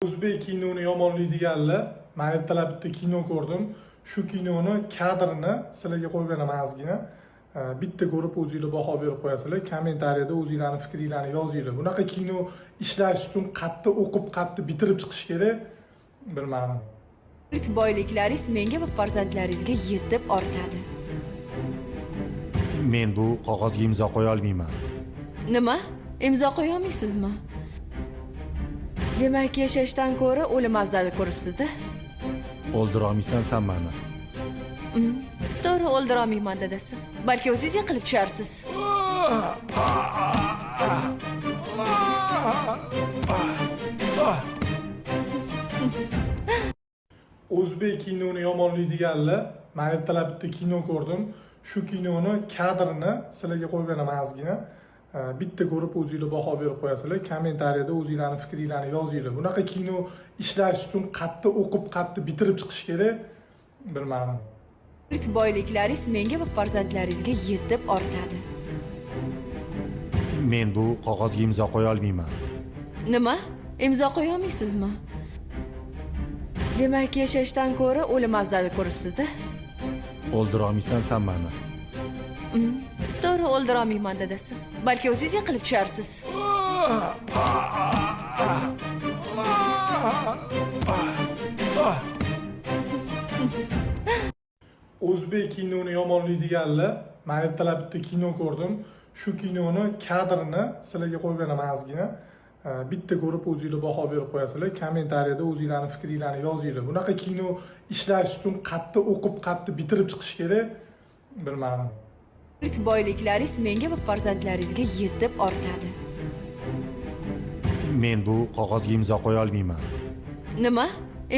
O'zbek kinoni yomonlaydiganlar, men ertalab bitta kino ko'rdim. Shu kinoni kadrini sizlarga qo'yib beraman ozgina. Bitta ko'rib o'zingizlar baho berib qo'yasizlar. Kommentariyada o'zingizlarning fikringizni yozinglar. Bunaqa kino ishlash uchun qattiq o'qib, qattiq bitirib chiqish kerak. Bilmadim. Ilk boyliklaringiz menga va farzandlaringizga yetib ortadi. Men bu qog'ozga imzo qo'ya olmayman. Nima? Imzo qo'ya olmaysizmi? Demak, yashashdan ko'ra o'lim afzal ko'ribsiz-da? O'ldira olmaysan sen meni. To'g'ri, o'ldira olmayman dadasi. Balki o'zingiz yiqilib tusharsiz. O'zbek kinoni yomonlaydiganlar, men ertalab bitta kino ko'rdim. Shu kinoni kadrini sizlarga qo'yib beraman ozgina. Bitta ko'rib o'zingizlar baho berib qo'yasizlar. Kommentariyada o'zingizlarning fikringizni yozinglar. Bunaqa kino ishlash uchun qattiq o'qib, qattiq bitirib chiqish kerak. Bilmadim. Ilk boyliklaringiz menga va farzandlaringizga yetib ortadi. Men bu qog'ozga imzo qo'ya olmayman. Nima? Imzo qo'ya olmaysizmi? Demak, yashashdan ko'ra o'lim afzal ko'ribsiz-da? O'ldira olmaysan sen meni. To'g'ri, o'ldira olmayman dadasi. Balki o'zingiz yiqilib tusharsiz. O'zbek kinoni yomonlaydiganlar, men ertalab bitta kino ko'rdim. Shu kinoni kadrini sizlarga qo'yib beraman ozgina. Bitta ko'rib o'zingizlar baho berib qo'yasizlar. Kommentariyada o'zingizlarning fikringizni yozinglar. Bunaqa kino ishlash uchun qattiq o'qib, qattiq bitirib chiqish kerak. Bilmadim. Ilk boyliklaringiz menga va farzandlaringizga yetib ortadi. Men bu qog'ozga imzo qo'ya olmayman. Nima?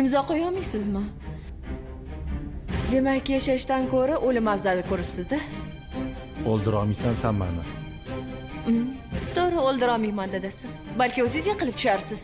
Imzo qo'ya olmaysizmi? Demak, yashashdan ko'ra o'lim afzal ko'ribsiz-da? O'ldira olmaysan sen meni. To'g'ri, o'ldira olmayman dadasi. Balki o'zingiz yiqilib tusharsiz.